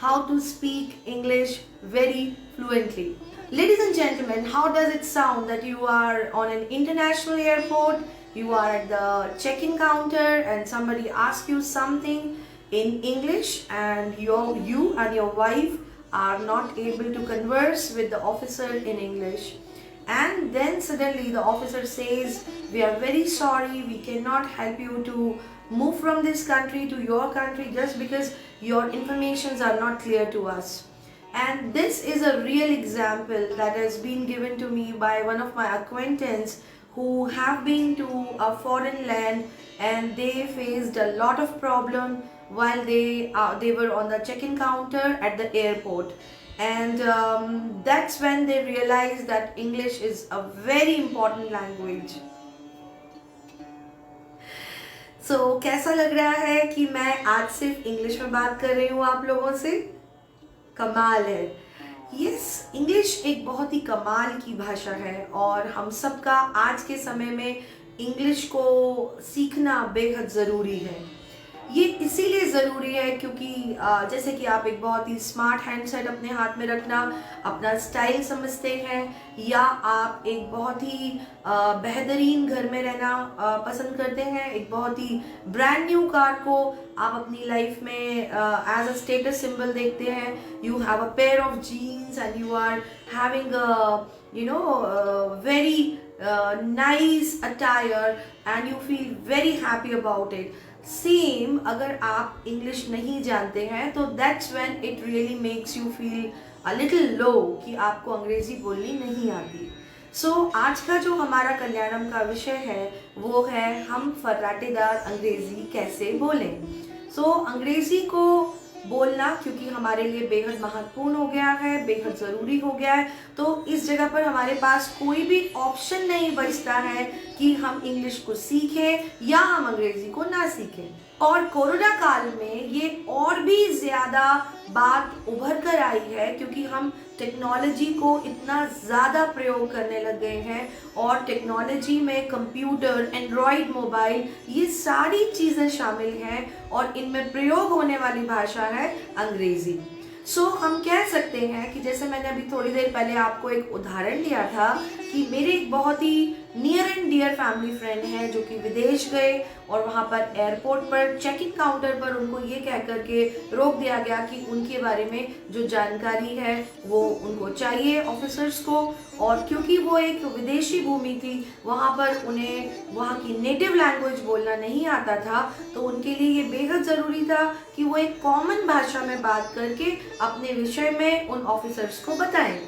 how to speak English very fluently. Ladies and gentlemen, how does it sound that you are on an international airport, you are at the check-in counter and somebody asks you something in English and you and your wife are not able to converse with the officer in English, and then suddenly the officer says, we are very sorry, we cannot help you to move from this country to your country just because your informations are not clear to us. And this is a real example that has been given to me by one of my acquaintance who have been to a foreign land, and they faced a lot of problem while they were on the check-in counter at the airport. And that's when they realized that English is a very important language. So कैसा लग रहा है कि मैं आज सिर्फ English में बात कर रही हूँ आप लोगों से? कमाल है. यस, इंग्लिश एक बहुत ही कमाल की भाषा है और हम सबका आज के समय में इंग्लिश को सीखना बेहद ज़रूरी है. ये इसीलिए ज़रूरी है क्योंकि जैसे कि आप एक बहुत ही स्मार्ट हैंडसेट अपने हाथ में रखना अपना स्टाइल समझते हैं, या आप एक बहुत ही बेहतरीन घर में रहना पसंद करते हैं, एक बहुत ही ब्रांड न्यू कार को आप अपनी लाइफ में एज अ स्टेटस सिंबल देखते हैं. You have a pair of jeans and you are having very nice attire and you feel very happy about it. सेम अगर आप इंग्लिश नहीं जानते हैं तो that's when it really makes you feel a little low कि आपको अंग्रेजी बोलनी नहीं आती. सो आज का जो हमारा कल्याणम का विषय है वो है हम फर्राटेदार अंग्रेजी कैसे बोलें. सो अंग्रेजी को बोलना क्योंकि हमारे लिए बेहद महत्वपूर्ण हो गया है, बेहद ज़रूरी हो गया है, तो इस जगह पर हमारे पास कोई भी ऑप्शन नहीं बचता है कि हम इंग्लिश को सीखें या हम अंग्रेज़ी को ना सीखें. और कोरोना काल में ये और भी ज़्यादा बात उभर कर आई है क्योंकि हम टेक्नोलॉजी को इतना ज़्यादा प्रयोग करने लग गए हैं और टेक्नोलॉजी में कंप्यूटर, एंड्रॉयड मोबाइल, ये सारी चीज़ें शामिल हैं और इनमें प्रयोग होने वाली भाषा है अंग्रेज़ी. सो हम कह सकते हैं कि जैसे मैंने अभी थोड़ी देर पहले आपको एक उदाहरण दिया था कि मेरे एक बहुत ही near and dear family friend हैं जो कि विदेश गए और वहाँ पर एयरपोर्ट पर चेक इन काउंटर पर उनको ये कह करके रोक दिया गया कि उनके बारे में जो जानकारी है वो उनको चाहिए ऑफिसर्स को, और क्योंकि वो एक विदेशी भूमि थी वहाँ पर उन्हें वहाँ की नेटिव लैंग्वेज बोलना नहीं आता था, तो उनके लिए ये बेहद ज़रूरी था कि वो एक कॉमन भाषा में बात करके अपने विषय में उन ऑफिसर्स को बताएं.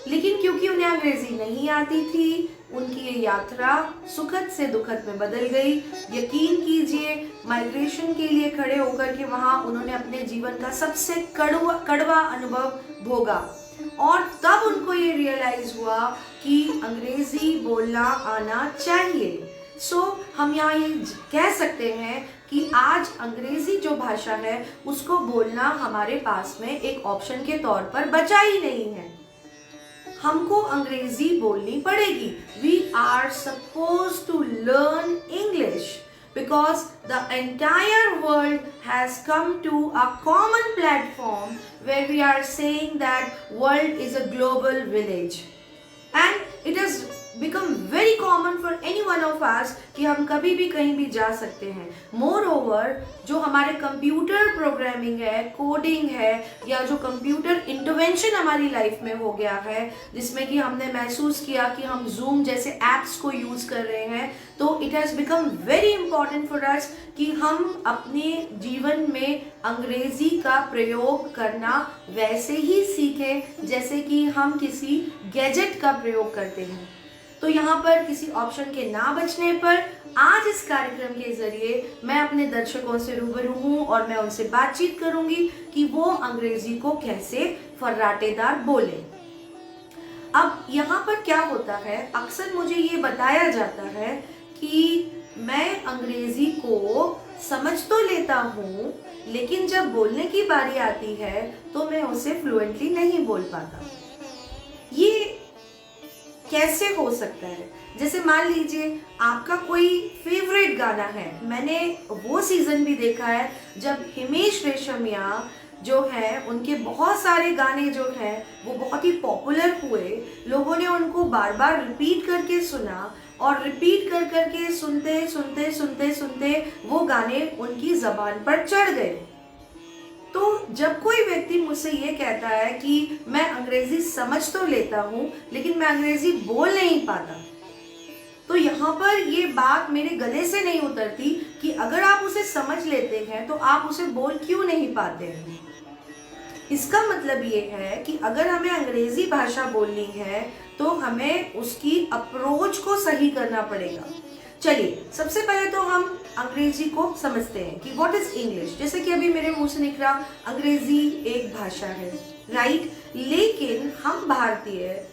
लेकिन क्योंकि उन्हें अंग्रेजी नहीं आती थी, उनकी ये यात्रा सुखद से दुखद में बदल गई. यकीन कीजिए, माइग्रेशन के लिए खड़े होकर के वहाँ उन्होंने अपने जीवन का सबसे कड़वा अनुभव भोगा और तब उनको ये रियलाइज हुआ कि अंग्रेजी बोलना आना चाहिए. सो हम यहाँ ये कह सकते हैं कि आज अंग्रेजी जो भाषा है उसको बोलना हमारे पास में एक ऑप्शन के तौर पर बचा ही नहीं है. हमको अंग्रेजी बोलनी पड़ेगी. We are suppose to learn English because the entire world has come to a common platform where we are saying that world is a global village, and it has become very common for any one of us कि हम कभी भी कहीं भी जा सकते हैं. Moreover, जो हमारे कंप्यूटर प्रोग्रामिंग है, कोडिंग है, या जो कंप्यूटर इंटरवेंशन हमारी लाइफ में हो गया है जिसमें कि हमने महसूस किया कि हम जूम जैसे एप्स को यूज़ कर रहे हैं, तो it has become very important for us कि हम अपने जीवन में अंग्रेज़ी का प्रयोग करना वैसे ही सीखें जैसे कि हम किसी गैजेट का प्रयोग करते हैं. तो यहाँ पर किसी ऑप्शन के ना बचने पर आज इस कार्यक्रम के जरिए मैं अपने दर्शकों से रूबरू हूँ और मैं उनसे बातचीत करूँगी कि वो अंग्रेजी को कैसे फर्राटेदार बोले. अब यहाँ पर क्या होता है, अक्सर मुझे ये बताया जाता है कि मैं अंग्रेजी को समझ तो लेता हूँ लेकिन जब बोलने की बारी आती है तो मैं उसे फ्लुएंटली नहीं बोल पाता. ये कैसे हो सकता है? जैसे मान लीजिए आपका कोई फेवरेट गाना है, मैंने वो सीजन भी देखा है जब हिमेश रेशमिया जो हैं उनके बहुत सारे गाने जो हैं वो बहुत ही पॉपुलर हुए, लोगों ने उनको बार बार रिपीट करके सुना और रिपीट कर करके सुनते सुनते सुनते सुनते वो गाने उनकी ज़बान पर चढ़ गए। तो जब कोई व्यक्ति मुझसे ये कहता है कि मैं अंग्रेज़ी समझ तो लेता हूँ लेकिन मैं अंग्रेज़ी बोल नहीं पाता, तो यहाँ पर ये बात मेरे गले से नहीं उतरती कि अगर आप उसे समझ लेते हैं तो आप उसे बोल क्यों नहीं पाते हैं। इसका मतलब ये है कि अगर हमें अंग्रेजी भाषा बोलनी है तो हमें उसकी अप्रोच को सही करना पड़ेगा। चलिए सबसे पहले तो हम अंग्रेजी को समझते हैं कि व्हाट इज इंग्लिश। जैसे कि अभी मेरे मुंह से निकला, अंग्रेजी एक भाषा है, राइट। लेकिन हम भारतीय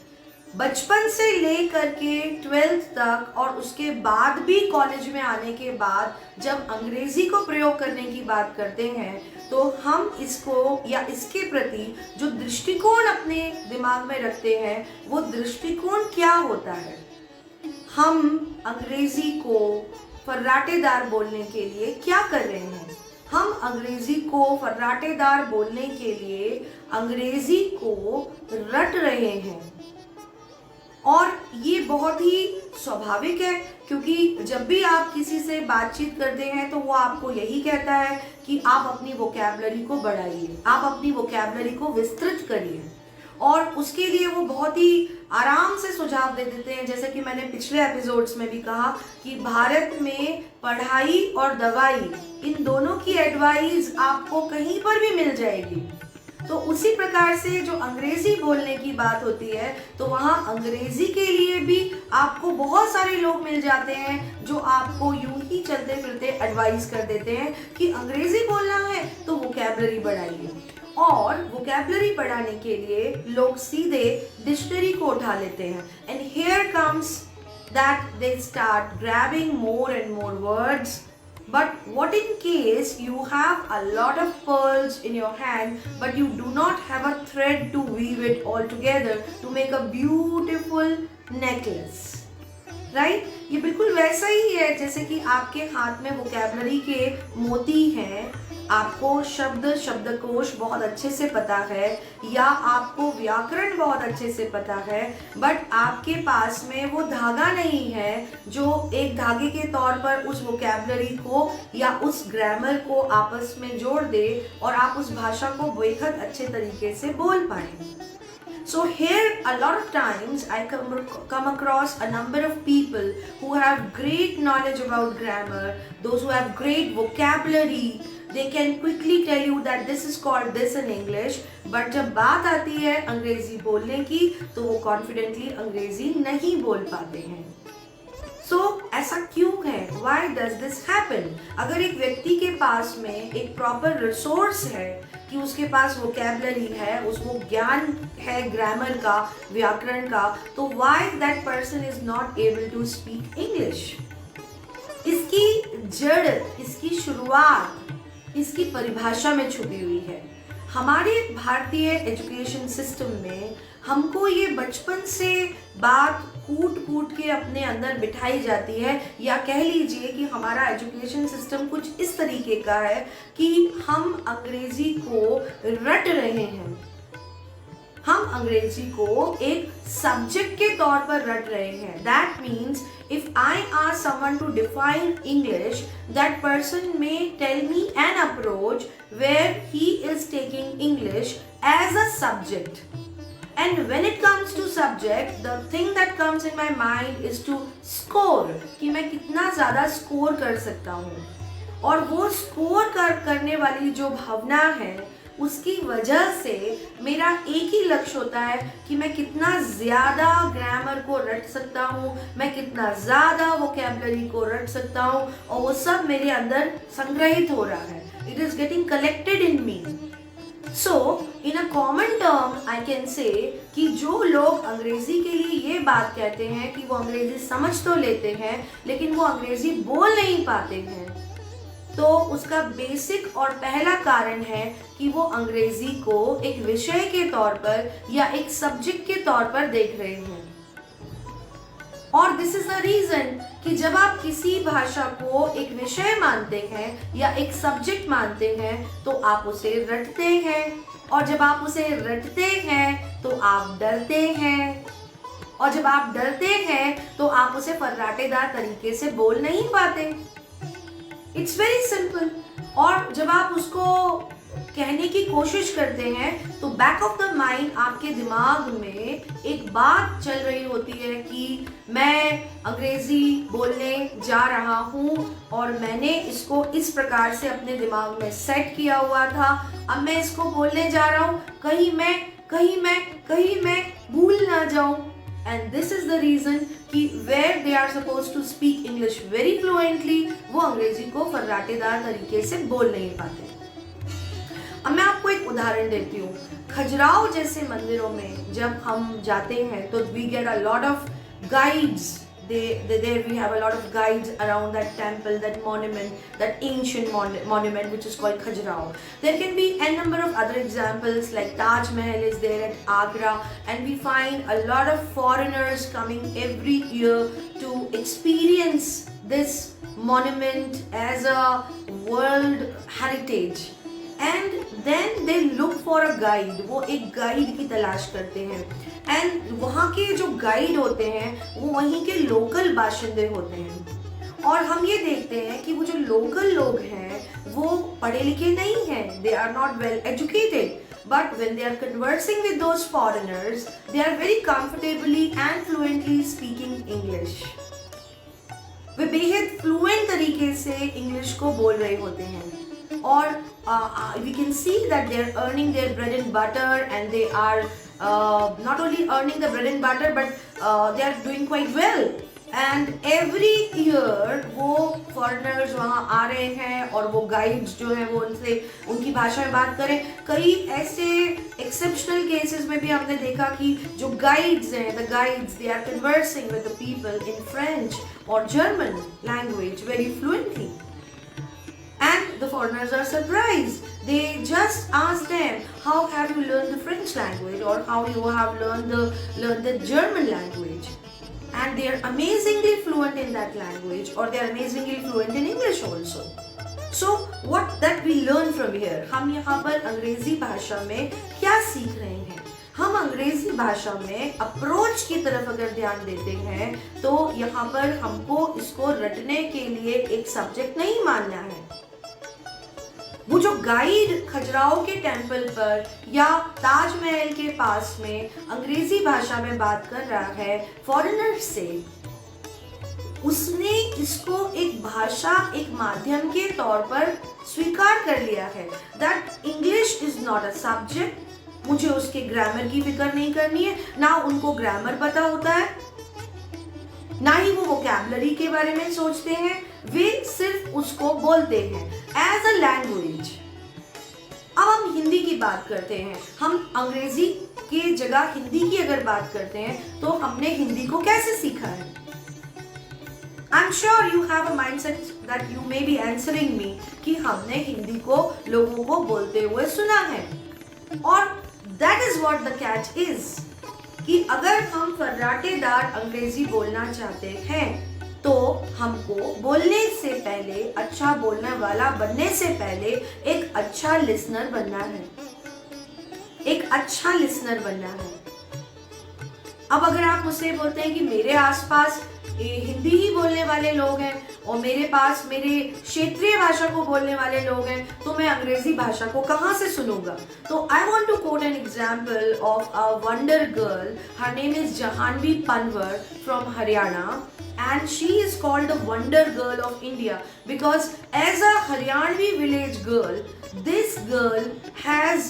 बचपन से लेकर के 12th तक और उसके बाद भी कॉलेज में आने के बाद जब अंग्रेजी को प्रयोग करने की बात करते हैं तो हम इसको या इसके प्रति जो दृष्टिकोण अपने दिमाग में रखते हैं वो दृष्टिकोण क्या होता है। हम अंग्रेजी को फर्राटेदार बोलने के लिए क्या कर रहे हैं? हम अंग्रेजी को फर्राटेदार बोलने के लिए अंग्रेजी को रट रहे हैं और ये बहुत ही स्वाभाविक है, क्योंकि जब भी आप किसी से बातचीत करते हैं तो वो आपको यही कहता है कि आप अपनी वोकैबुलरी को बढ़ाइए, आप अपनी वोकैबुलरी को विस्तृत करिए, और उसके लिए वो बहुत ही आराम से सुझाव दे देते हैं। जैसे कि मैंने पिछले एपिसोड्स में भी कहा कि भारत में पढ़ाई और दवाई, इन दोनों की एडवाइस आपको कहीं पर भी मिल जाएगी। तो उसी प्रकार से जो अंग्रेजी बोलने की बात होती है तो वहाँ अंग्रेजी के लिए भी आपको बहुत सारे लोग मिल जाते हैं जो आपको यूं ही चलते फिरते एडवाइस कर देते हैं कि अंग्रेजी बोलना है तो वोकैबुलरी बढ़ाइए। और वोकैबुलरी बढ़ाने के लिए लोग सीधे डिक्शनरी को उठा लेते हैं, and here comes that they start grabbing more and more words. But what in case you have a lot of pearls in your hand but you do not have a thread to weave it all together to make a beautiful necklace, right? ये बिल्कुल वैसा ही है जैसे कि आपके हाथ में vocabulary के मोती हैं, आपको शब्दकोश बहुत अच्छे से पता है या आपको व्याकरण बहुत अच्छे से पता है, बट आपके पास में वो धागा नहीं है जो एक धागे के तौर पर उस वोकैबुलरी को या उस ग्रामर को आपस में जोड़ दे और आप उस भाषा को बेहद अच्छे तरीके से बोल पाएं। So here a lot of times I come across a number of people who have great knowledge about grammar, those who have great vocabulary. They can quickly tell you that this is called this in English, but जब बात आती है अंग्रेजी बोलने की तो वो confidently अंग्रेजी नहीं बोल पाते हैं। So ऐसा क्यों है? Why does this happen? अगर एक व्यक्ति के पास में एक प्रॉपर रिसोर्स है कि उसके पास वोकैबुलरी है, उसको ज्ञान है ग्रामर का, व्याकरण का, तो why that person is not able to speak English? इसकी जड़, इसकी शुरुआत इसकी परिभाषा में छुपी हुई है। हमारे भारतीय एजुकेशन सिस्टम में हमको ये बचपन से बात कूट कूट के अपने अंदर बिठाई जाती है, या कह लीजिए कि हमारा एजुकेशन सिस्टम कुछ इस तरीके का है कि हम अंग्रेजी को रट रहे हैं, हम अंग्रेजी को एक सब्जेक्ट के तौर पर रट रहे हैं। That means if I ask someone to define English, that person may tell me an approach where he is taking English as a subject. And when it comes to subject, the thing that comes in my mind is to score, कि मैं कितना ज़्यादा score कर सकता हूँ, और वो score करने वाली जो भावना है उसकी वजह से मेरा एक ही लक्ष्य होता है कि मैं कितना ज़्यादा ग्रामर को रट सकता हूँ, मैं कितना ज़्यादा वोकैबुलरी को रट सकता हूँ, और वो सब मेरे अंदर संग्रहित हो रहा है। It is getting collected in me. So in a common term I can say कि जो लोग अंग्रेज़ी के लिए ये बात कहते हैं कि वो अंग्रेज़ी समझ तो लेते हैं लेकिन वो अंग्रेज़ी बोल नहीं पाते हैं, तो उसका बेसिक और पहला कारण है कि वो अंग्रेजी को एक विषय के तौर पर या एक सब्जेक्ट के तौर पर देख रहे हैं। और दिस इज द रीजन कि जब आप किसी भाषा को एक विषय मानते हैं या एक सब्जेक्ट मानते हैं तो आप उसे रटते हैं, और जब आप उसे रटते हैं तो आप डरते हैं, और जब आप डरते हैं तो आप उसे फर्राटेदार तरीके से बोल नहीं पाते। It's very simple. और जब आप उसको कहने की कोशिश करते हैं तो बैक ऑफ द माइंड आपके दिमाग में एक बात चल रही होती है कि मैं अंग्रेजी बोलने जा रहा हूँ और मैंने इसको इस प्रकार से अपने दिमाग में सेट किया हुआ था, अब मैं इसको बोलने जा रहा हूँ, कहीं मैं भूल ना जाऊं। And this is the reason कि where they are suppose to speak English very fluently, वो अंग्रेजी को फर्राटेदार तरीके से बोल नहीं पाते। अब मैं आपको एक उदाहरण देती हूँ। खजुराहो जैसे मंदिरों में जब हम जाते हैं तो we get a lot of guides. There we have a lot of guides around that temple, that monument, that ancient monument which is called Khajuraho. There can be a number of other examples like Taj Mahal is there at Agra, and we find a lot of foreigners coming every year to experience this monument as a world heritage. And then they look for a guide. वो एक guide की तलाश करते हैं, and वहाँ के जो guide होते हैं वो वहीं के लोकल बाशिंदे होते हैं। और हम ये देखते हैं कि वो जो लोकल लोग हैं वो पढ़े लिखे नहीं हैं, they are not well educated, but when they are conversing with those foreigners, they are very comfortably and fluently speaking English. वे बेहद फ्लुएंट तरीके से इंग्लिश को बोल रहे होते हैं, और we can see that they are earning their bread and butter, and they are not only earning the bread and butter but they are doing quite well. And every year वो foreigners वहाँ आ रहे हैं और वो guides जो हैं वो उनसे उनकी भाषा में बात करें। कई ऐसे exceptional cases में भी हमने देखा कि जो guides हैं, the guides, they are conversing with the people in French or German language very fluently. And the foreigners are surprised. They just ask them, how have you learned the French language, or how you have learned the German language? And they are amazingly fluent in that language, or they are amazingly fluent in English also. So what that we learn from here? हम यहाँ पर अंग्रेजी भाषा में क्या सीख रहे हैं? हम अंग्रेजी भाषा में अप्रोच की तरफ अगर ध्यान देते हैं तो यहाँ पर हमको इसको रटने के लिए एक सब्जेक्ट नहीं मानना है। वो जो गाइड खजुराहो के टेम्पल पर या ताजमहल के पास में अंग्रेजी भाषा में बात कर रहा है फॉरेनर से, उसने इसको एक भाषा, एक माध्यम के तौर पर स्वीकार कर लिया है। That English is not a subject. मुझे उसके ग्रामर की फिक्र नहीं करनी है, ना उनको ग्रामर पता होता है, ना ही वो वोकैबुलरी के बारे में सोचते हैं, वे सिर्फ उसको बोलते हैं एज अ लैंग्वेज। अब हम हिंदी की बात करते हैं, हम अंग्रेजी के जगह हिंदी की अगर बात करते हैं तो हमने हिंदी को कैसे सीखा है? I am sure you have a mindset that you may be answering me कि हमने हिंदी को लोगों को बोलते हुए सुना है, और that is what the catch is कि अगर हम फर्राटेदार अंग्रेजी बोलना चाहते हैं तो हमको बोलने से पहले, अच्छा बोलने वाला बनने से पहले एक अच्छा लिसनर बनना है, एक अच्छा लिसनर बनना है। अब अगर आप मुझसे बोलते हैं कि मेरे आसपास हिंदी ही बोलने वाले लोग हैं और मेरे पास मेरे क्षेत्रीय भाषा को बोलने वाले लोग हैं, तो मैं अंग्रेजी भाषा को कहाँ से सुनूंगा? तो I want to quote an example of a wonder girl. Her name is Jahnavi Panwar from Haryana, and she is called the wonder girl of India because as a Haryanvi village girl, this girl has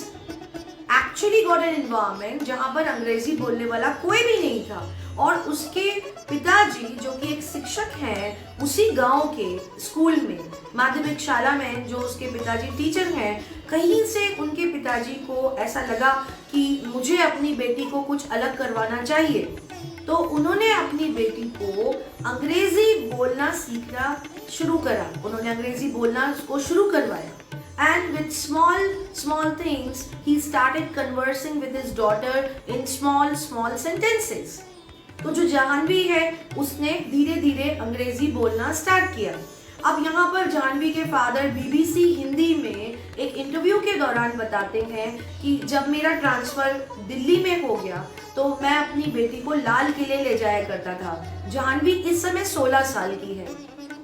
actually got an environment जहाँ पर अंग्रेजी बोलने वाला कोई भी नहीं था, और उसके पिताजी जो कि एक शिक्षक हैं उसी गांव के स्कूल में, माध्यमिक शाला में जो उसके पिताजी टीचर हैं, कहीं से उनके पिताजी को ऐसा लगा कि मुझे अपनी बेटी को कुछ अलग करवाना चाहिए, तो उन्होंने अपनी बेटी को अंग्रेजी बोलना सीखना शुरू करा, उन्होंने अंग्रेजी बोलना उसको शुरू करवाया। And with small things, he started conversing with his daughter in small sentences. तो जो जाह्नवी है उसने धीरे धीरे अंग्रेजी बोलना स्टार्ट किया। अब यहाँ पर जाह्नवी के फादर बीबीसी हिंदी में एक इंटरव्यू के दौरान बताते हैं कि जब मेरा ट्रांसफ़र दिल्ली में हो गया तो मैं अपनी बेटी को लाल किले ले जाया करता था। जाह्नवी इस समय 16 साल की है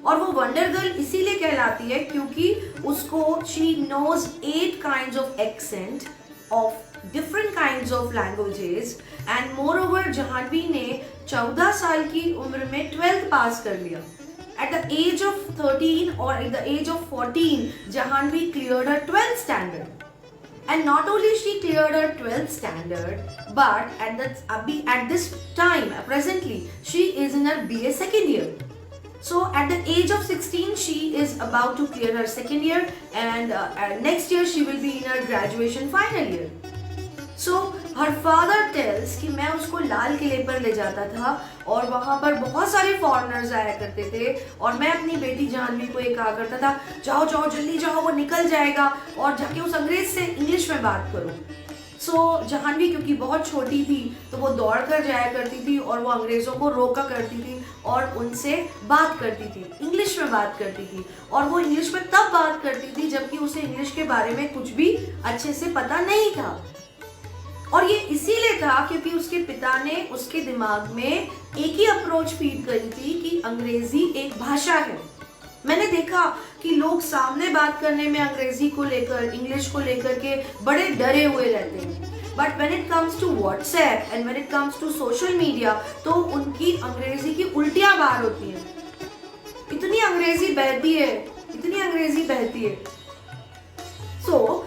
और वो वंडर गर्ल इसीलिए कहलाती है क्योंकि उसको she knows 8 kinds of accent of different kinds of languages and moreover Jahnavi ने 14 साल की उम्र में 12th पास कर लिया। At the age of 13 or at the age of 14, Jahanvi cleared her 12th standard. And not only she cleared her 12th standard, but at this time, presently, she is in her BA second year. So at the age of 16, she is about to clear her second year, and next year she will be in her graduation final year. So her father tells कि मैं उसको लाल किले पर ले जाता था और वहाँ पर बहुत सारे फॉरेनर्स आया करते थे और मैं अपनी बेटी जाह्नवी को ये कहा करता था, जाओ जाओ जल्दी जाओ, वो निकल जाएगा और जाके उस अंग्रेज से इंग्लिश में बात करो। सो जाह्नवी क्योंकि बहुत छोटी थी तो वो दौड़ कर जाया करती थी और वो अंग्रेज़ों को रोका करती थी और उनसे बात करती थी, इंग्लिश में बात करती थी। और वो इंग्लिश में तब बात करती थी जबकि उसे इंग्लिश के बारे में कुछ भी अच्छे से पता नहीं था। और ये इसीलिए था क्योंकि उसके पिता ने उसके दिमाग में एक ही अप्रोच फीड करी थी कि अंग्रेजी एक भाषा है। मैंने देखा कि लोग सामने बात करने में अंग्रेजी को लेकर, इंग्लिश को लेकर के बड़े डरे हुए रहते हैं, but when it comes to WhatsApp and when it comes to social media तो उनकी अंग्रेजी की उल्टियां बाहर होती हैं। इतनी अंग्रेजी बहती है, इतनी अंग्रेजी बहती है।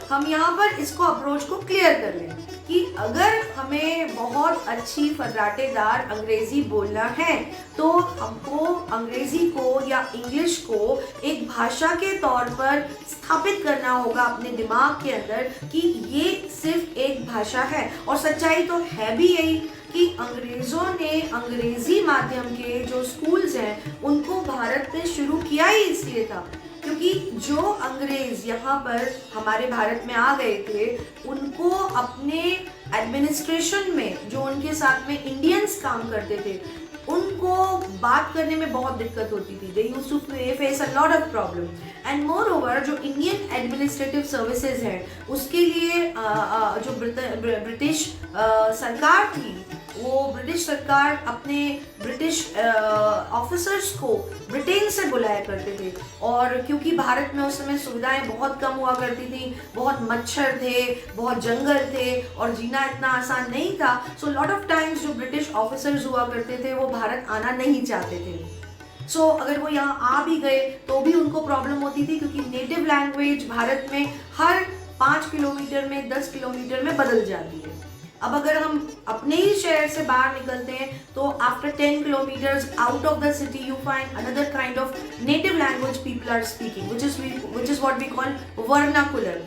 हम यहाँ पर इसको अप्रोच को क्लियर कर लें कि अगर हमें बहुत अच्छी फर्राटेदार अंग्रेजी बोलना है तो हमको अंग्रेजी को या इंग्लिश को एक भाषा के तौर पर स्थापित करना होगा अपने दिमाग के अंदर कि ये सिर्फ एक भाषा है। और सच्चाई तो है भी यही कि अंग्रेज़ों ने अंग्रेजी माध्यम के जो स्कूल्स हैं उनको भारत में शुरू किया ही इसलिए था क्योंकि जो अंग्रेज यहाँ पर हमारे भारत में आ गए थे उनको अपने एडमिनिस्ट्रेशन में जो उनके साथ में इंडियंस काम करते थे उनको बात करने में बहुत दिक्कत होती थी। They used to face a lot of problem and moreover जो इंडियन एडमिनिस्ट्रेटिव सर्विसेज है उसके लिए जो ब्रिटिश सरकार थी वो ब्रिटिश सरकार अपने ब्रिटिश ऑफिसर्स को ब्रिटेन से बुलाया करते थे। और क्योंकि भारत में उस समय सुविधाएं बहुत कम हुआ करती थी, बहुत मच्छर थे, बहुत जंगल थे और जीना इतना आसान नहीं था, सो लॉट ऑफ टाइम्स जो ब्रिटिश ऑफिसर्स हुआ करते थे वो भारत आना नहीं चाहते थे। सो अगर वो यहाँ आ भी गए तो भी उनको प्रॉब्लम होती थी क्योंकि नेटिव लैंग्वेज भारत में हर 5 किलोमीटर में 10 किलोमीटर में बदल जाती है। अब अगर हम अपने ही शहर से बाहर निकलते हैं तो after 10 kilometres out of the city you find another kind of native language people are speaking which is what we call vernacular.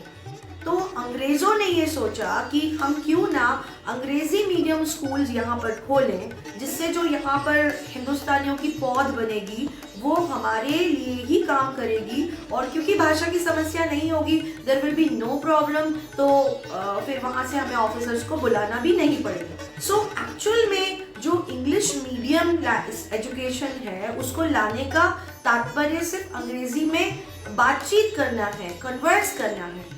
तो अंग्रेज़ों ने ये सोचा कि हम क्यों ना अंग्रेज़ी मीडियम स्कूल्स यहाँ पर खोलें जिससे जो यहाँ पर हिंदुस्तानियों की पौध बनेगी वो हमारे लिए ही काम करेगी और क्योंकि भाषा की समस्या नहीं होगी there will be no problem, तो फिर वहाँ से हमें ऑफिसर्स को बुलाना भी नहीं पड़ेगा। सो एक्चुअल में जो इंग्लिश मीडियम एजुकेशन है उसको लाने का तात्पर्य सिर्फ अंग्रेज़ी में बातचीत करना है, कन्वर्स करना है।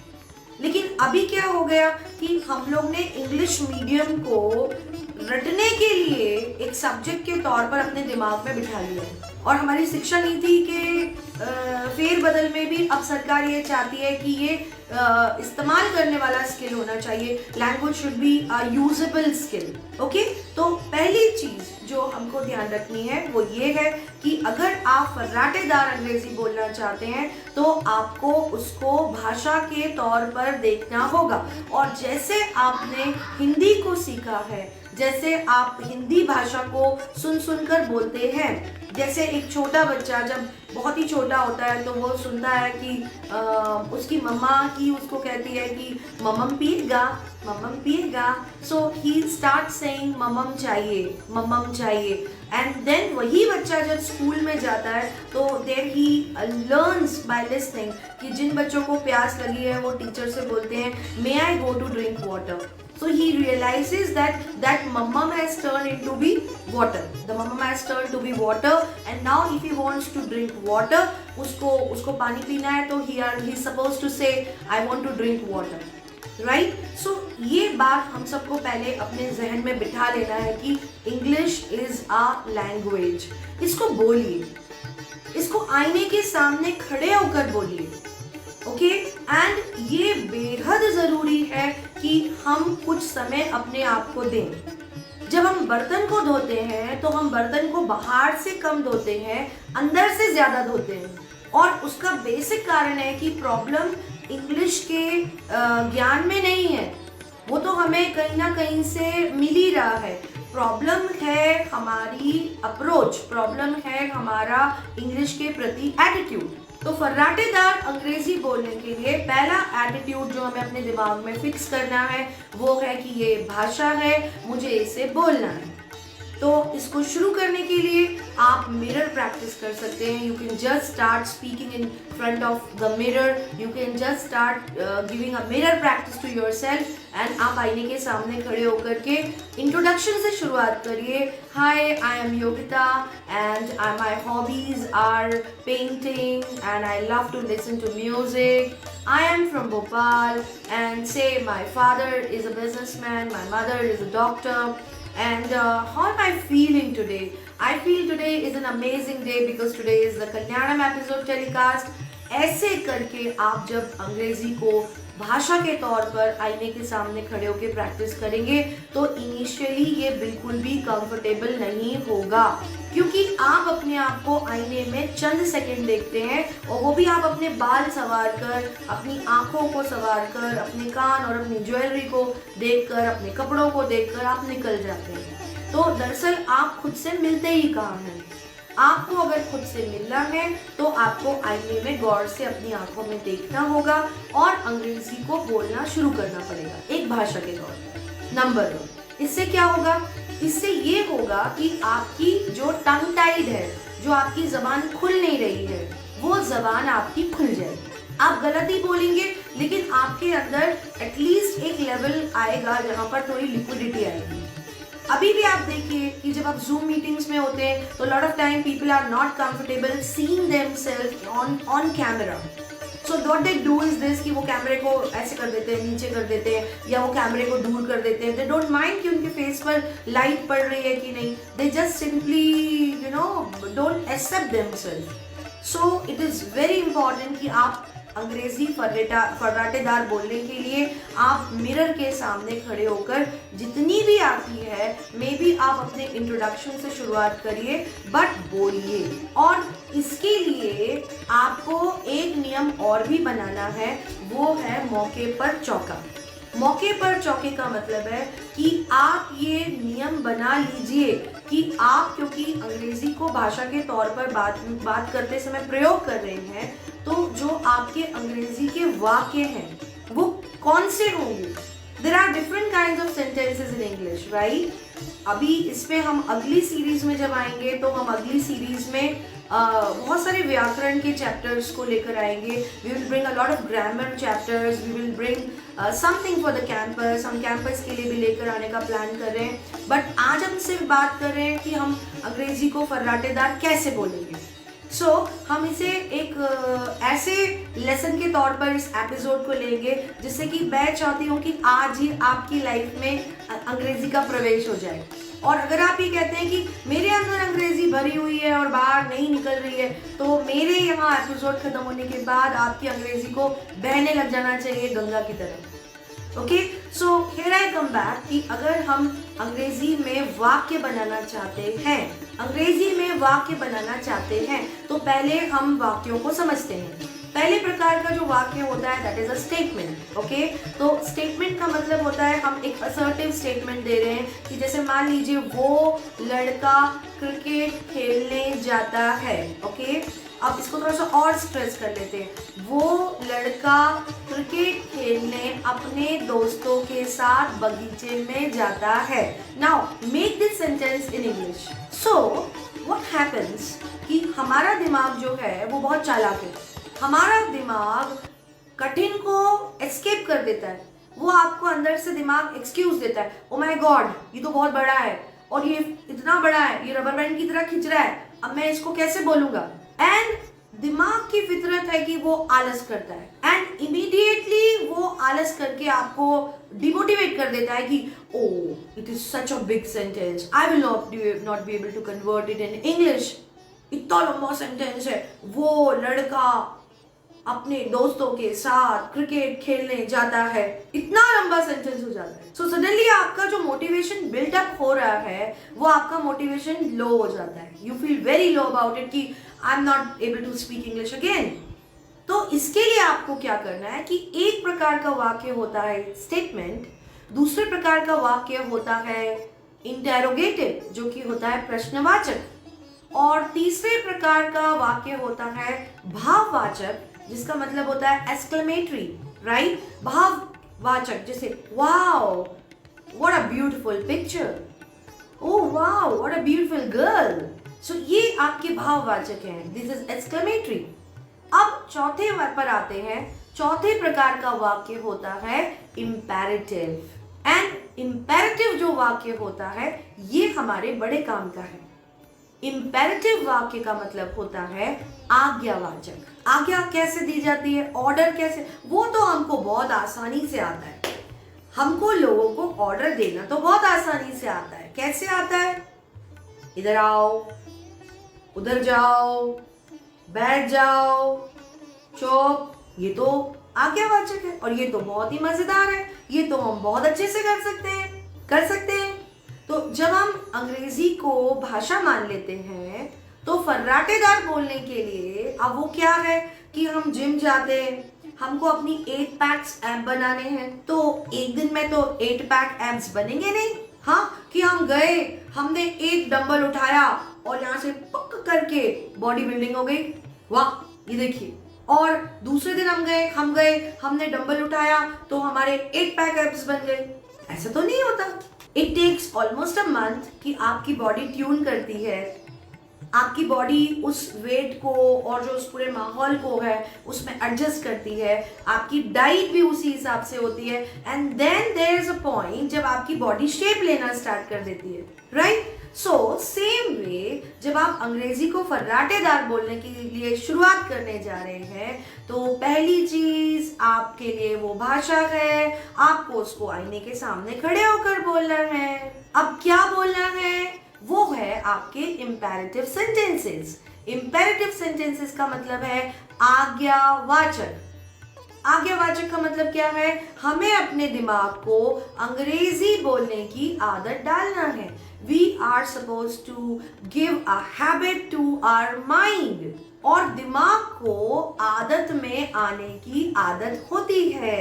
लेकिन अभी क्या हो गया कि हम लोग ने इंग्लिश मीडियम को रटने के लिए एक सब्जेक्ट के तौर पर अपने दिमाग में बिठा लिया है और हमारी शिक्षा नीति के फेरबदल में भी अब सरकार ये चाहती है कि ये इस्तेमाल करने वाला स्किल होना चाहिए। Language should be a usable skill. Okay, तो पहली चीज़ जो हमको ध्यान रखनी है वो ये है कि अगर आप फर्राटेदार अंग्रेजी बोलना चाहते हैं तो आपको उसको भाषा के तौर पर देखना होगा। और जैसे आपने हिंदी को सीखा है, जैसे आप हिंदी भाषा को सुन सुनकर बोलते हैं, जैसे एक छोटा बच्चा जब बहुत ही छोटा होता है तो वो सुनता है कि उसकी मम्मा ही उसको कहती है कि मम्मम पिएगा, मम्मम पिएगा, सो ही स्टार्ट सेइंग मम्मम चाहिए एंड देन वही बच्चा जब स्कूल में जाता है तो there he learns by listening कि जिन बच्चों को प्यास लगी है वो टीचर से बोलते हैं may I go to drink water. So he realizes that mammam has turned into be water. The mammam has turned to be water, and now if he wants to drink water, उसको पानी पीना है, तो he's supposed to say I want to drink water, right? So ये बात हम सबको पहले अपने जहन में बिठा लेना है कि English is a language. इसको बोलिए, इसको आईने के सामने खड़े होकर बोलिए, ओके? एंड ये बेहद ज़रूरी है कि हम कुछ समय अपने आप को दें. जब हम बर्तन को धोते हैं तो हम बर्तन को बाहर से कम धोते हैं, अंदर से ज़्यादा धोते हैं. और उसका बेसिक कारण है कि प्रॉब्लम इंग्लिश के ज्ञान में नहीं है, वो तो हमें कहीं ना कहीं से मिल ही रहा है. प्रॉब्लम है हमारी अप्रोच, प्रॉब्लम है हमारा इंग्लिश के प्रति एटीट्यूड. तो फर्राटेदार अंग्रेजी बोलने के लिए पहला एटीट्यूड जो हमें अपने दिमाग में फिक्स करना है वो है कि ये भाषा है, मुझे इसे बोलना है. तो इसको शुरू करने के लिए आप मिरर प्रैक्टिस कर सकते हैं. You can just start speaking in front of the mirror. You can just start giving a mirror practice to yourself. And आप आईने के सामने खड़े होकर के इंट्रोडक्शन से शुरुआत करिए. Hi, I am Yogita and my hobbies are painting and I love to listen to music. I am from Bhopal, and say my father is a businessman, my mother is a doctor. And how am I feeling today? I feel today is an amazing day because today is the Kalyanam episode telecast. ऐसे करके आप जब अंग्रेजी को भाषा के तौर पर आईने के सामने खड़े होकर प्रैक्टिस करेंगे तो इनिशियली ये बिल्कुल भी कंफर्टेबल नहीं होगा, क्योंकि आप अपने आप को आईने में चंद सेकंड देखते हैं और वो भी आप अपने बाल संवार कर, अपनी आंखों को संवार कर, अपने कान और अपनी ज्वेलरी को देखकर, अपने कपड़ों को देखकर आप निकल जाते हैं. तो दरअसल आप खुद से मिलते ही कहाँ हैं. आपको अगर खुद से मिलना है तो आपको आईने में गौर से अपनी आंखों में देखना होगा और अंग्रेजी को बोलना शुरू करना पड़ेगा एक भाषा के तौर पर. नंबर 2, इससे क्या होगा? इससे ये होगा कि आपकी जो टंग टाइड है, जो आपकी जबान खुल नहीं रही है, वो जबान आपकी खुल जाएगी. आप गलत ही बोलेंगे लेकिन आपके अंदर एटलीस्ट एक लेवल आएगा जहाँ पर थोड़ी लिक्विडिटी आएगी. अभी भी आप देखिए कि जब आप जूम मीटिंग्स में होते हैं तो lot of time people are not comfortable seeing themselves on camera. So what they do is this कि वो कैमरे को ऐसे कर देते हैं, नीचे कर देते हैं, या वो कैमरे को दूर कर देते हैं. दे डोंट माइंड कि उनके फेस पर लाइट पड़ रही है कि नहीं. They just simply don't accept themselves. So it is very important कि आप अंग्रेजी फर्राटेदार बोलने के लिए आप मिरर के सामने खड़े होकर जितनी भी आती है, मे बी आप अपने इंट्रोडक्शन से शुरुआत करिए, बट बोलिए. और इसके लिए आपको एक नियम और भी बनाना है, वो है मौके पर चौका. मौके पर चौके का मतलब है कि आप ये नियम बना लीजिए कि आप क्योंकि अंग्रेजी को भाषा के तौर पर बात करते समय प्रयोग कर रहे हैं, तो जो आपके अंग्रेजी के वाक्य हैं वो कौन से होंगे. There are different kinds of sentences in English, right? अभी इस पे हम अगली सीरीज में जब आएंगे तो हम अगली सीरीज में बहुत सारे व्याकरण के चैप्टर्स को लेकर आएंगे. We will bring a lot of grammar chapters, we will bring something for the campus. हम कैंपस के लिए भी लेकर आने का प्लान कर रहे हैं, बट आज हम सिर्फ बात कर रहे हैं कि हम अंग्रेजी को फर्राटेदार कैसे बोलेंगे. सो हम इसे एक ऐसे लेसन के तौर पर इस एपिसोड को लेंगे जिससे कि मैं चाहती हूँ कि आज ही आपकी लाइफ में अंग्रेजी का प्रवेश हो जाए. और अगर आप ये कहते हैं कि मेरे अंदर अंग्रेजी भरी हुई है और बाहर नहीं निकल रही है, तो मेरे यहाँ एपिसोड खत्म होने के बाद आपकी अंग्रेजी को बहने लग जाना चाहिए गंगा की तरह. Okay, so here I come back कि अगर हम अंग्रेजी में वाक्य बनाना चाहते हैं, अंग्रेजी में वाक्य बनाना चाहते हैं, तो पहले हम वाक्यों को समझते हैं. पहले प्रकार का जो वाक्य होता है that is a statement. Okay, तो स्टेटमेंट का मतलब होता है हम एक असर्टिव स्टेटमेंट दे रहे हैं कि जैसे मान लीजिए वो लड़का क्रिकेट खेलने जाता है. ओके, अब इसको थोड़ा सा और स्ट्रेस कर लेते हैं. वो लड़का क्रिकेट खेलने अपने दोस्तों के साथ बगीचे में जाता है. Now make this sentence in English. So what happens कि हमारा दिमाग जो है वो बहुत चालाक है. हमारा दिमाग कठिन को एस्केप कर देता है, वो आपको अंदर से दिमाग एक्सक्यूज देता है, ओ माय गॉड ये तो बहुत बड़ा है और ये इतना बड़ा है, ये रबर बैंड की तरह खिंच रहा है, अब मैं इसको कैसे बोलूंगा। एंड दिमाग की फितरत है कि वो आलस करता है एंड इमीडिएटली वो आलस करके आपको डिमोटिवेट कर देता है कि oh it is such a big sentence, I will not be able to convert it in English. इतना लंबा सेंटेंस है, वो लड़का अपने दोस्तों के साथ क्रिकेट खेलने जाता है, इतना लंबा सेंटेंस हो जाता है। सो सडनली आपका जो मोटिवेशन बिल्डअप हो रहा है वो आपका मोटिवेशन लो हो जाता है। You feel very low about it कि I am not able to speak English again. तो इसके लिए आपको क्या करना है कि एक प्रकार का वाक्य होता है स्टेटमेंट, दूसरे प्रकार का वाक्य होता है इंटेरोगेटिव जो कि होता है प्रश्नवाचक, और तीसरे प्रकार का वाक्य होता है भाववाचक जिसका मतलब होता है एक्सक्लेमेटरी, राइट। भाववाचक जैसे wow what a beautiful picture, oh wow what a beautiful girl. So ये आपके भाववाचक हैं, दिस इज एक्सक्लेमेटरी। अब चौथे पर आते हैं, चौथे प्रकार का वाक्य होता है इंपेरेटिव। एंड इंपेरेटिव जो वाक्य होता है ये हमारे बड़े काम का है। इंपेरेटिव वाक्य का मतलब होता है आज्ञावाचक। आज्ञा कैसे दी जाती है, ऑर्डर कैसे, वो तो हमको बहुत आसानी से आता है। हमको लोगों को ऑर्डर देना तो बहुत आसानी से आता है। कैसे आता है, इधर आओ, उधर जाओ, बैठ जाओ, चुप, ये तो आज्ञावाचक है और ये तो बहुत ही मजेदार है, ये तो हम बहुत अच्छे से कर सकते हैं। तो जब हम अंग्रेजी को भाषा मान लेते हैं तो फर्राटेदार बोलने के लिए अब वो क्या है कि हम जिम जाते हैं, हमको अपनी 8 पैक्स एब बनाने हैं, तो एक दिन में तो 8 पैक एब्स बनेंगे नहीं। हाँ कि हम गए, हमने एक डंबल उठाया और यहाँ से पक करके बॉडी बिल्डिंग हो गई, वाह ये देखिए। और दूसरे दिन हम गए हमने डंबल उठाया तो हमारे 8 पैक एब्स बन गए। ऐसा तो नहीं होता। It takes almost a month कि आपकी बॉडी ट्यून करती है, आपकी बॉडी उस वेट को और जो उस पूरे माहौल को है उसमें एडजस्ट करती है, आपकी डाइट भी उसी हिसाब से होती है, and then there is a point जब आपकी बॉडी शेप लेना स्टार्ट कर देती है, राइट। सो सेम वे जब आप अंग्रेजी को फर्राटेदार बोलने के लिए शुरुआत करने जा रहे हैं तो पहली चीज आपके लिए वो भाषा है, आपको उसको आईने के सामने खड़े होकर बोलना है। अब क्या बोलना है, वो है आपके इंपेरेटिव सेंटेंसेस। इंपेरेटिव सेंटेंसेस का मतलब है आज्ञावाचक। आज्ञावाचक का मतलब क्या है, हमें अपने दिमाग को अंग्रेजी बोलने की आदत डालना है। We are supposed to give a habit to our mind, और दिमाग को आदत में आने की आदत होती है।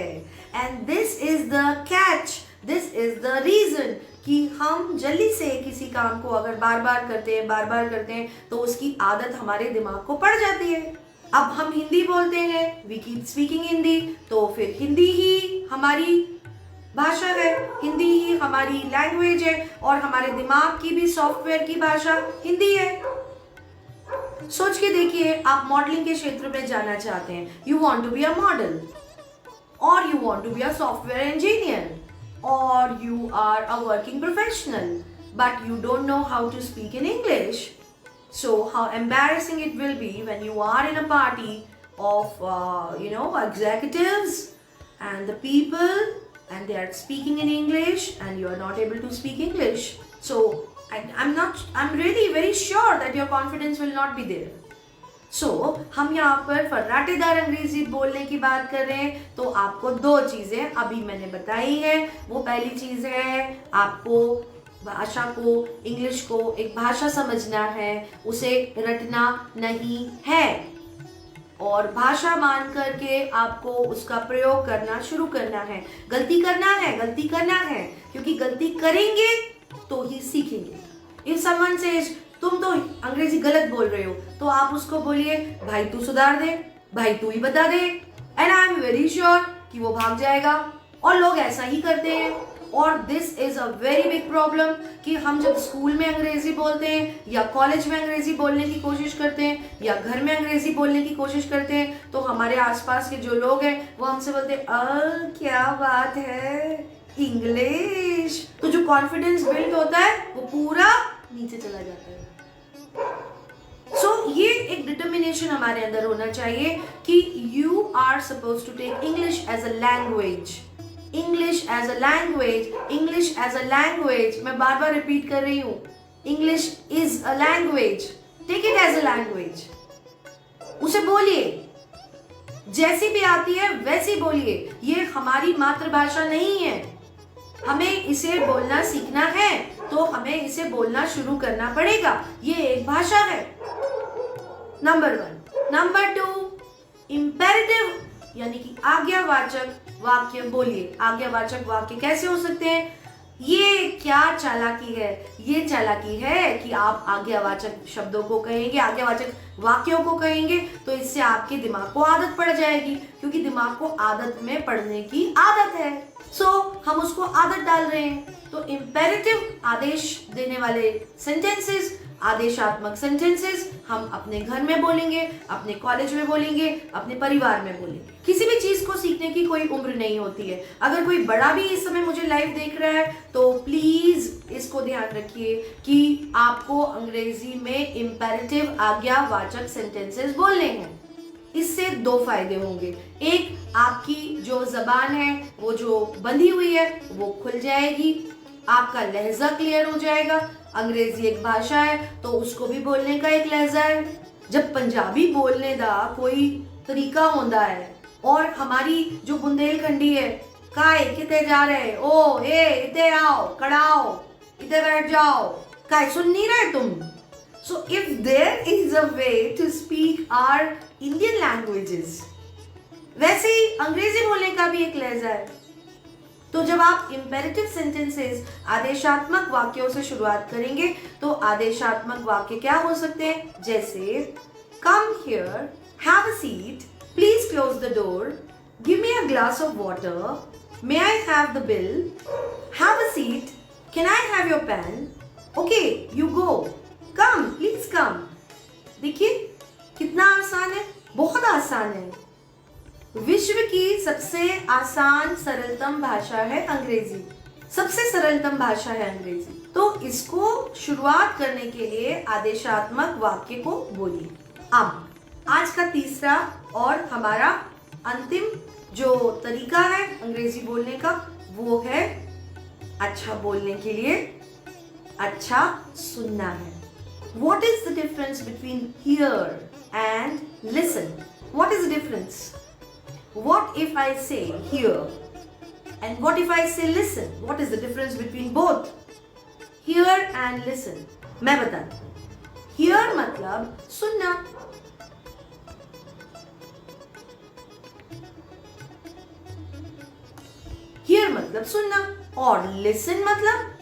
And this is the catch, this is the reason कि हम जल्दी से किसी काम को अगर बार बार करते हैं तो उसकी आदत हमारे दिमाग को पड़ जाती है। अब हम हिंदी बोलते हैं, वी कीप स्पीकिंग हिंदी, तो फिर हिंदी ही हमारी भाषा है, हिंदी ही हमारी लैंग्वेज है और हमारे दिमाग की भी सॉफ्टवेयर की भाषा हिंदी है। सोच के देखिए, आप मॉडलिंग के क्षेत्र में जाना चाहते हैं, you want to be a model और you want to be a software engineer or you are a working professional but you don't know how to speak in English. So how embarrassing it will be when you are in a party of executives and the people and they are speaking in English and you are not able to speak English. So I'm really very sure that your confidence will not be there. हम यहाँ पर फर्राटेदार अंग्रेजी बोलने की बात कर रहे हैं तो आपको 2 चीजें अभी मैंने बताई है। वो पहली चीज है, आपको भाषा को, इंग्लिश को एक भाषा समझना है, उसे रटना नहीं है और भाषा मान करके आपको उसका प्रयोग करना शुरू करना है। गलती करना है क्योंकि गलती करेंगे तो ही सीखेंगे। इफ समवन सेज तुम तो अंग्रेजी गलत बोल रहे हो तो आप उसको बोलिए भाई तू सुधार दे, भाई तू ही बता दे, and I am very sure कि वो भाग जाएगा। और लोग ऐसा ही करते हैं, और this is a very big problem कि हम जब स्कूल में अंग्रेजी बोलते हैं या कॉलेज में अंग्रेजी बोलने की कोशिश करते हैं या घर में अंग्रेजी बोलने की कोशिश करते हैं तो हमारे आसपास के जो लोग हैं वो हमसे बोलते हैं क्या बात है इंग्लिश। तो जो कॉन्फिडेंस बिल्ड होता है वो पूरा नीचे चला जाता है। ये एक डिटर्मिनेशन हमारे अंदर होना चाहिए कि you are suppose to take English as a language, English as a language, English as a language. मैं बार बार रिपीट कर रही हूं, English is a language, take it as a language. उसे बोलिए, जैसी भी आती है वैसी बोलिए। ये हमारी मातृभाषा नहीं है, हमें इसे बोलना सीखना है तो हमें इसे बोलना शुरू करना पड़ेगा। ये एक भाषा है, नंबर 1। नंबर 2, इंपेरेटिव यानी कि आज्ञावाचक वाक्य बोलिए। आज्ञावाचक वाक्य कैसे हो सकते हैं? ये क्या चालाकी है? ये चालाकी है कि आप आज्ञावाचक शब्दों को कहेंगे, आज्ञावाचक वाक्यों को कहेंगे तो इससे आपके दिमाग को आदत पड़ जाएगी, क्योंकि दिमाग को आदत में पढ़ने की आदत है। हम उसको आदत डाल रहे हैं। तो इंपेरेटिव आदेश देने वाले सेंटेंसेस, आदेशात्मक सेंटेंसेस हम अपने घर में बोलेंगे, अपने कॉलेज में बोलेंगे, अपने परिवार में बोलेंगे। किसी भी चीज को सीखने की कोई उम्र नहीं होती है। अगर कोई बड़ा भी इस समय मुझे लाइव देख रहा है तो प्लीज इसको ध्यान रखिए कि आपको अंग्रेजी में इंपेरेटिव आज्ञावाचक सेंटेंसेस बोलने हैं। इससे 2 फायदे होंगे। एक, आपकी जो जबान है वो जो बंधी हुई है वो खुल जाएगी, आपका लहजा क्लियर हो जाएगा। अंग्रेजी एक भाषा है तो उसको भी बोलने का एक लहजा है। जब पंजाबी बोलने का कोई तरीका होता है और हमारी जो बुंदेलखंडी है, काय किते जा रहे, ओ ए इधर आओ, खड़ाओ, इधर बैठ जाओ, काय सुन नहीं रहे तुम? So if there is a way to speak our Indian languages, वैसे ही अंग्रेजी बोलने का भी एक लहजा है। तो जब आप imperative sentences आदेशात्मक वाक्यों से शुरुआत करेंगे तो आदेशात्मक वाक्य क्या हो सकते हैं? जैसे come here, have a seat, please close the door, give me a glass of water, may I have the bill, have a seat, can I have your pen, okay you go, come please come। देखिए कितना आसान है, बहुत आसान है। विश्व की सबसे आसान सरलतम भाषा है अंग्रेजी, सबसे सरलतम भाषा है अंग्रेजी। तो इसको शुरुआत करने के लिए आदेशात्मक वाक्य को बोलिए। अब आज का तीसरा और हमारा अंतिम जो तरीका है अंग्रेजी बोलने का वो है अच्छा बोलने के लिए अच्छा सुनना है। What is the difference between hear and listen? What is the difference? What if I say hear and what if I say listen? What is the difference between both? Hear and listen मैं बताती हूँ। Hear मतलब सुनना, hear मतलब सुनना और listen मतलब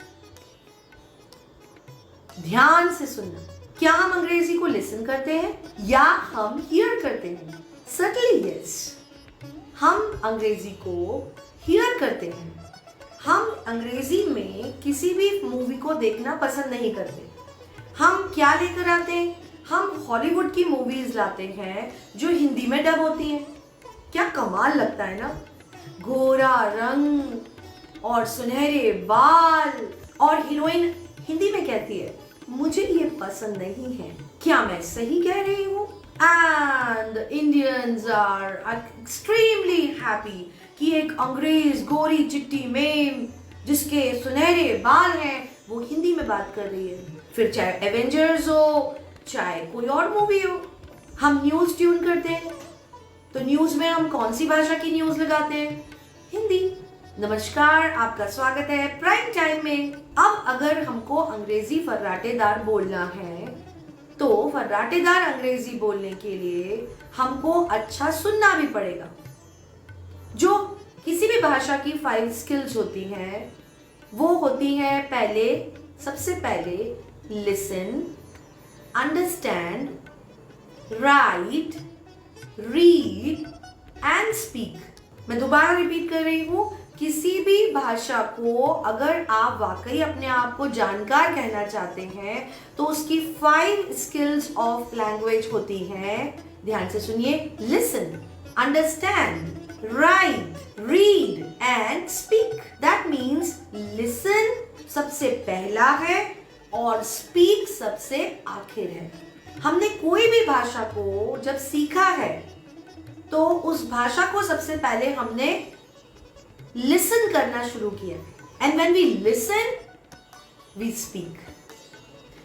ध्यान से सुनना। क्या हम अंग्रेजी को लिसन करते हैं या हम हियर करते हैं? सर्टनली यस, हम अंग्रेजी को हियर करते हैं। हम अंग्रेजी में किसी भी मूवी को देखना पसंद नहीं करते। हम क्या लेकर आते हैं? हम हॉलीवुड की मूवीज लाते हैं जो हिंदी में डब होती हैं। क्या कमाल लगता है ना, गोरा रंग और सुनहरे बाल और हीरोइन हिंदी में कहती है मुझे ये पसंद नहीं है। क्या मैं सही कह रही हूँ? And Indians are extremely happy कि एक अंग्रेज गोरी चिट्टी मेम जिसके सुनहरे बाल हैं वो हिंदी में बात कर रही है। फिर चाहे एवेंजर्स हो चाहे कोई और मूवी हो, हम न्यूज ट्यून करते हैं तो न्यूज में हम कौन सी भाषा की न्यूज लगाते हैं? हिंदी। नमस्कार, आपका स्वागत है प्राइम टाइम में। अब अगर हमको अंग्रेजी फर्राटेदार बोलना है तो फर्राटेदार अंग्रेजी बोलने के लिए हमको अच्छा सुनना भी पड़ेगा। जो किसी भी भाषा की 5 स्किल्स होती हैं वो होती हैं पहले, सबसे पहले listen, understand, right, read and speak. मैं दोबारा रिपीट कर रही हूँ, किसी भी भाषा को अगर आप वाकई अपने आप को जानकार कहना चाहते हैं तो उसकी 5 स्किल्स ऑफ लैंग्वेज होती हैं। ध्यान से सुनिए। Listen, understand, right, read and speak. That means listen सबसे पहला है और स्पीक सबसे आखिर है। हमने कोई भी भाषा को जब सीखा है तो उस भाषा को सबसे पहले हमने लिसन करना शुरू किया, and when we listen we speak.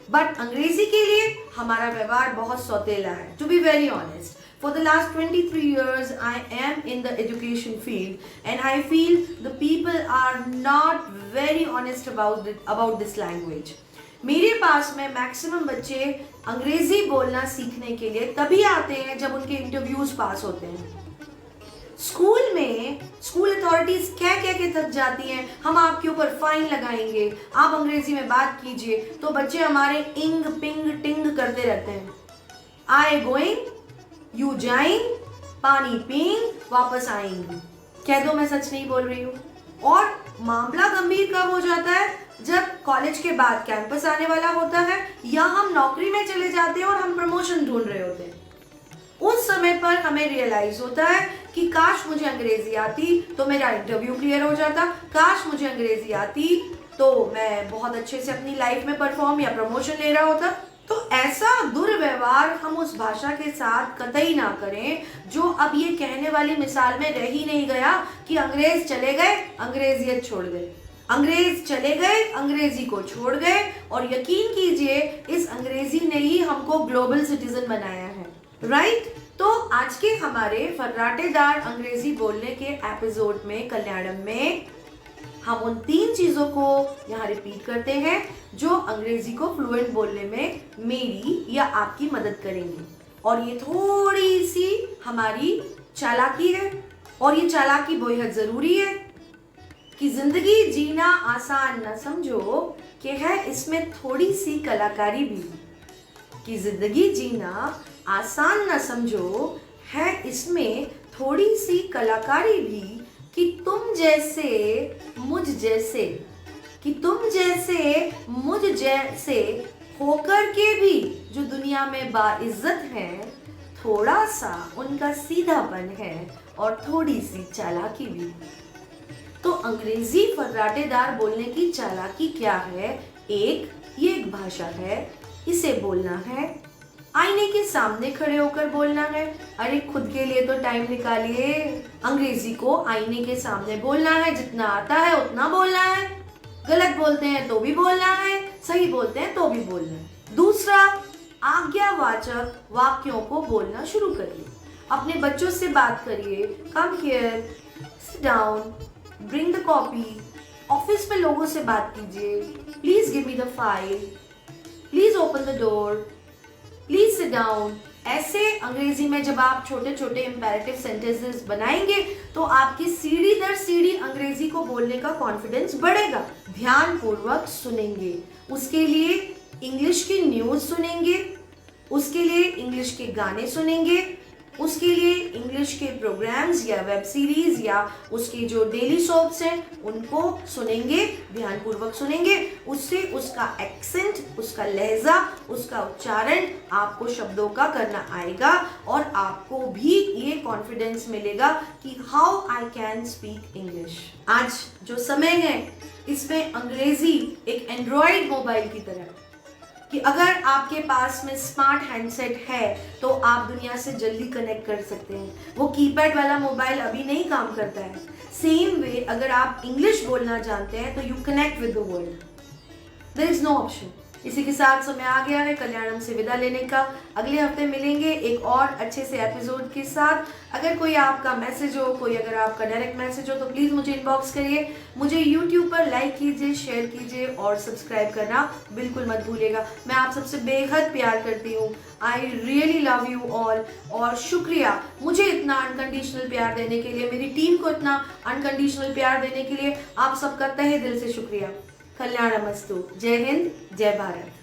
But अंग्रेजी के लिए हमारा व्यवहार बहुत सौतेला है। To be very honest, for the last 23 years I am in the education field and I feel the people are not very honest about this language. मेरे पास में मैक्सिमम बच्चे अंग्रेजी बोलना सीखने के लिए तभी आते हैं जब उनके इंटरव्यूज पास होते हैं। स्कूल में स्कूल अथॉरिटीज कह के थक जाती हैं, हम आपके ऊपर फाइन लगाएंगे, आप अंग्रेजी में बात कीजिए, तो बच्चे हमारे इंग पिंग टिंग करते रहते हैं। आए गोइंग, यू जाइंग, पानी पींग, वापस आएंगे। कह दो मैं सच नहीं बोल रही हूँ। और मामला गंभीर कब हो जाता है? जब कॉलेज के बाद कैंपस आने वाला होता है या हम नौकरी में चले जाते हैं और हम प्रमोशन ढूंढ रहे होते हैं। उस समय पर हमें रियलाइज होता है कि काश मुझे अंग्रेजी आती तो मेरा इंटरव्यू क्लियर हो जाता, काश मुझे अंग्रेजी आती तो मैं बहुत अच्छे से अपनी लाइफ में परफॉर्म या प्रमोशन ले रहा होता। तो ऐसा दुर्व्यवहार हम उस भाषा के साथ कतई ना करें जो अब ये कहने वाली मिसाल में रह ही नहीं गया कि अंग्रेज चले गए, अंग्रेजियत छोड़ गए। अंग्रेज चले गए, अंग्रेजी को छोड़ गए, और यकीन कीजिए इस अंग्रेजी ने ही हमको ग्लोबल सिटीजन बनाया है, राइट? तो आज के हमारे फर्राटेदार अंग्रेजी बोलने के एपिसोड में कल्याणम में हम उन 3 चीजों को यहाँ रिपीट करते हैं जो अंग्रेजी को फ्लुएंट बोलने में मेरी या आपकी मदद करेंगी। और ये थोड़ी सी हमारी चालाकी है, और ये चालाकी बेहद जरूरी है कि जिंदगी जीना आसान न समझो कि है इसमें थोड़ी सी कलाकारी भी। कि जिंदगी जीना आसान न समझो है इसमें थोड़ी सी कलाकारी भी, कि तुम जैसे मुझ जैसे, कि तुम जैसे मुझ जैसे होकर के भी जो दुनिया में बाइज्जत हैं, थोड़ा सा उनका सीधापन है और थोड़ी सी चालाकी भी। तो अंग्रेजी फर्राटेदार बोलने की चालाकी क्या है? ये एक भाषा है, इसे बोलना है, आईने के सामने खड़े होकर बोलना है। अरे खुद के लिए तो टाइम निकालिए। अंग्रेजी को आईने के सामने बोलना है, जितना आता है उतना बोलना है। गलत बोलते हैं तो भी बोलना है, सही बोलते हैं तो भी बोलना है। दूसरा, आज्ञावाचक वाक्यों को बोलना शुरू करिए। अपने बच्चों से बात करिए, come here, sit down, bring the copy. Office में लोगों से बात कीजिए, please give me the file, please open the door, please sit down. ऐसे अंग्रेजी में जब आप छोटे छोटे इंपेरेटिव सेंटेंसेस बनाएंगे तो आपकी सीढ़ी दर सीढ़ी अंग्रेजी को बोलने का कॉन्फिडेंस बढ़ेगा। ध्यान पूर्वक सुनेंगे, उसके लिए इंग्लिश की न्यूज़ सुनेंगे, उसके लिए इंग्लिश के गाने सुनेंगे, उसके लिए इंग्लिश के प्रोग्राम्स या वेब सीरीज या उसके जो डेली सोप्स हैं उनको सुनेंगे, ध्यानपूर्वक सुनेंगे। उससे उसका एक्सेंट, उसका लहजा, उसका उच्चारण आपको शब्दों का करना आएगा और आपको भी ये कॉन्फिडेंस मिलेगा कि how I can speak English. आज जो समय है इसमें अंग्रेजी एक एंड्रॉयड मोबाइल की तरह, कि अगर आपके पास में स्मार्ट हैंडसेट है तो आप दुनिया से जल्दी कनेक्ट कर सकते हैं। वो कीपैड वाला मोबाइल अभी नहीं काम करता है। सेम वे अगर आप इंग्लिश बोलना जानते हैं तो you connect with the world, there is no option. इसी के साथ समय आ गया है कल्याणम से विदा लेने का। अगले हफ्ते मिलेंगे एक और अच्छे से एपिसोड के साथ। अगर कोई आपका मैसेज हो, कोई अगर आपका डायरेक्ट मैसेज हो तो प्लीज़ मुझे इनबॉक्स करिए। मुझे यूट्यूब पर लाइक कीजिए, शेयर कीजिए और सब्सक्राइब करना बिल्कुल मत भूलिएगा। मैं आप सबसे बेहद प्यार करती हूँ। I really love you all. और शुक्रिया मुझे इतना अनकंडीशनल प्यार देने के लिए, मेरी टीम को इतना अनकंडीशनल प्यार देने के लिए। आप सबका तहे दिल से शुक्रिया। कल्याणमस्तु। जय हिंद, जय भारत।